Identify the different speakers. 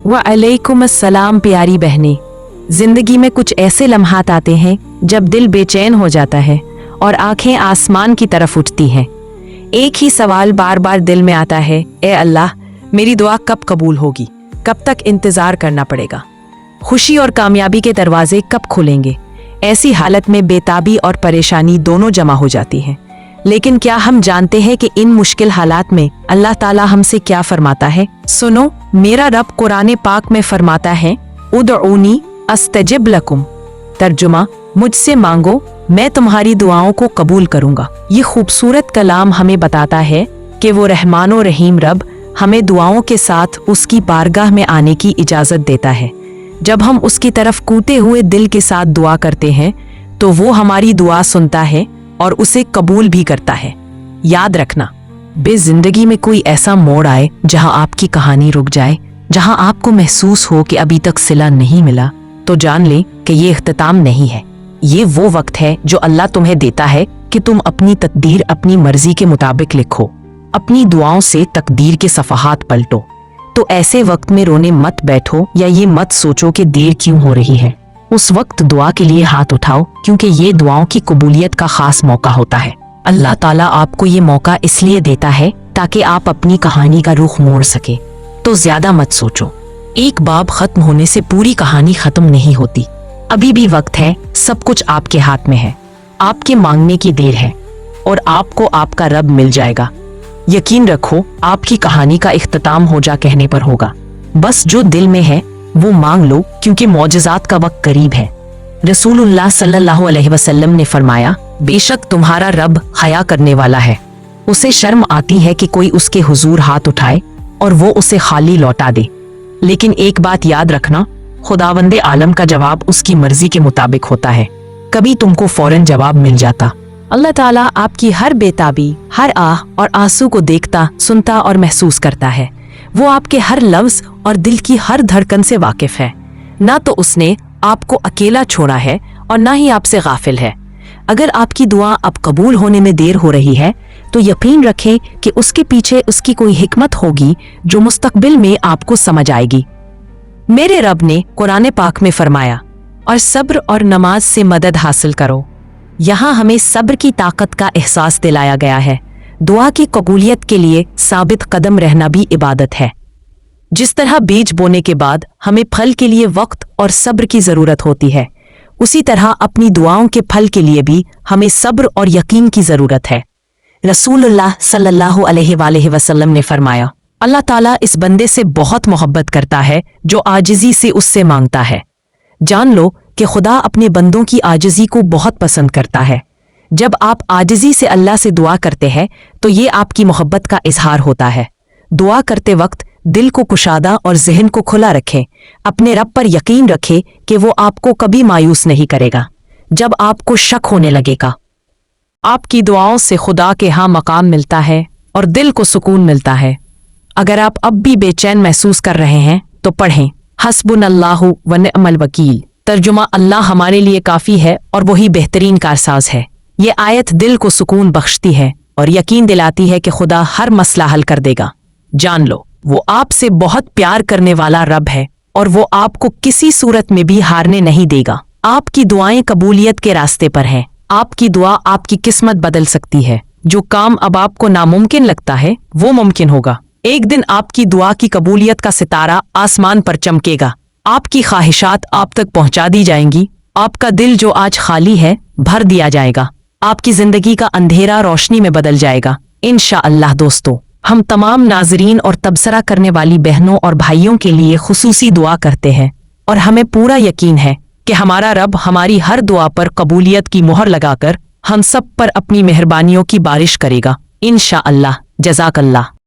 Speaker 1: वालेकुम अस्सलाम प्यारी बहनें। जिंदगी में कुछ ऐसे लम्हात आते हैं जब दिल बेचैन हो जाता है और आंखें आसमान की तरफ उठती हैं। एक ही सवाल बार बार दिल में आता है, ए अल्लाह, मेरी दुआ कब कबूल होगी? कब तक इंतज़ार करना पड़ेगा? खुशी और कामयाबी के दरवाजे कब खुलेंगे? ऐसी हालत में बेताबी और परेशानी दोनों जमा हो जाती हैं। लेकिन क्या हम जानते हैं कि इन मुश्किल हालात में अल्लाह ताला हमसे क्या फरमाता है? सुनो, मेरा रब कुरान पाक में फरमाता है, उदऊनी अस्तजिब लकुम। तर्जुमा, मुझसे मांगो, मैं तुम्हारी दुआओं को कबूल करूंगा। ये खूबसूरत कलाम हमें बताता है कि वो रहमान और रहीम रब हमें दुआओं के साथ उसकी बारगाह में आने की इजाज़त देता है। जब हम उसकी तरफ कूदे हुए दिल के साथ दुआ करते हैं तो वो हमारी दुआ सुनता है और उसे कबूल भी करता है। याद रखना, जिंदगी में कोई ऐसा मोड़ आए जहां आपकी कहानी रुक जाए, जहां आपको महसूस हो कि अभी तक सिला नहीं मिला, तो जान लें कि ये इख्तिताम नहीं है। ये वो वक्त है जो अल्लाह तुम्हें देता है कि तुम अपनी तकदीर अपनी मर्जी के मुताबिक लिखो, अपनी दुआओं से तकदीर के सफ़हात पलटो। तो ऐसे वक्त में रोने मत बैठो या ये मत सोचो कि देर क्यों हो रही है। उस वक्त दुआ के लिए हाथ उठाओ, क्योंकि ये दुआओं की कबूलियत का खास मौका होता है। अल्लाह ताला आपको ये मौका इसलिए देता है ताकि आप अपनी कहानी का रुख मोड़ सके। तो ज्यादा मत सोचो, एक बाब खत्म होने से पूरी कहानी खत्म नहीं होती। अभी भी वक्त है, सब कुछ आपके हाथ में है। आपके मांगने की देर है और आपको आपका रब मिल जाएगा। यकीन रखो, आपकी कहानी का इख्तिताम हो जा कहने पर होगा। बस जो दिल में है वो मांग लो, क्योंकि मौजज़ात का वक्त करीब है। रसूलुल्लाह सल्लल्लाहु अलैहि वसल्लम ने फरमाया, बेशक तुम्हारा रब हया करने वाला है। उसे शर्म आती है कि कोई उसके हुजूर हाथ उठाए और वो उसे खाली लौटा दे। लेकिन एक बात याद रखना, खुदावंदे आलम का जवाब उसकी मर्जी के मुताबिक होता है। कभी तुमको फौरन जवाब मिल जाता। अल्लाह ताला आपकी हर बेताबी, हर आह और आंसू को देखता, सुनता और महसूस करता है। वो आपके हर लफ्ज और दिल की हर धड़कन से वाकिफ है। ना तो उसने आपको अकेला छोड़ा है और ना ही आपसे गाफिल है। अगर आपकी दुआ अब कबूल होने में देर हो रही है तो यकीन रखें कि उसके पीछे उसकी कोई हिकमत होगी जो मुस्तकबिल में आपको समझ आएगी। मेरे रब ने कुरान पाक में फरमाया, और सब्र और नमाज से मदद हासिल करो। यहाँ हमें सब्र की ताकत का एहसास दिलाया गया है। दुआ की कबूलियत के लिए साबित कदम रहना भी इबादत है। जिस तरह बीज बोने के बाद हमें फल के लिए वक्त और सब्र की जरूरत होती है, उसी तरह अपनी दुआओं के फल के लिए भी हमें सब्र और यकीन की जरूरत है। रसूलुल्लाह सल्लल्लाहु अलैहि वसल्लम ने फरमाया, अल्लाह ताला इस बंदे से बहुत मोहब्बत करता है जो आजिज़ी से उससे मांगता है। जान लो कि खुदा अपने बंदों की आजिज़ी को बहुत पसंद करता है। जब आप आजिज़ी से अल्लाह से दुआ करते हैं तो ये आपकी मोहब्बत का इजहार होता है। दुआ करते वक्त दिल को कुशादा और जहन को खुला रखें। अपने रब पर यकीन रखें कि वो आपको कभी मायूस नहीं करेगा। जब आपको शक होने लगेगा, आपकी दुआओं से खुदा के यहाँ मकाम मिलता है और दिल को सुकून मिलता है। अगर आप अब भी बेचैन महसूस कर रहे हैं तो पढ़ें, हस्बुनल्लाहु व निअमल वकील। तर्जुमा, अल्लाह हमारे लिए काफ़ी है और वही बेहतरीन कारसाज है। ये आयत दिल को सुकून बख्शती है और यकीन दिलाती है कि खुदा हर मसला हल कर देगा। जान लो, वो आपसे बहुत प्यार करने वाला रब है और वो आपको किसी सूरत में भी हारने नहीं देगा। आपकी दुआएं कबूलियत के रास्ते पर हैं। आपकी दुआ आपकी किस्मत बदल सकती है। जो काम अब आपको नामुमकिन लगता है वो मुमकिन होगा। एक दिन आपकी दुआ की कबूलियत का सितारा आसमान पर चमकेगा। आपकी ख्वाहिशात आप तक पहुंचा दी जाएंगी। आपका दिल जो आज खाली है भर दिया जाएगा। आपकी जिंदगी का अंधेरा रोशनी में बदल जाएगा इंशाअल्लाह। दोस्तों, हम तमाम नाजरीन और तबसरा करने वाली बहनों और भाइयों के लिए खुसूसी दुआ करते हैं और हमें पूरा यकीन है कि हमारा रब हमारी हर दुआ पर कबूलियत की मुहर लगाकर हम सब पर अपनी मेहरबानियों की बारिश करेगा इंशाअल्लाह। जज़ाकल्लाह।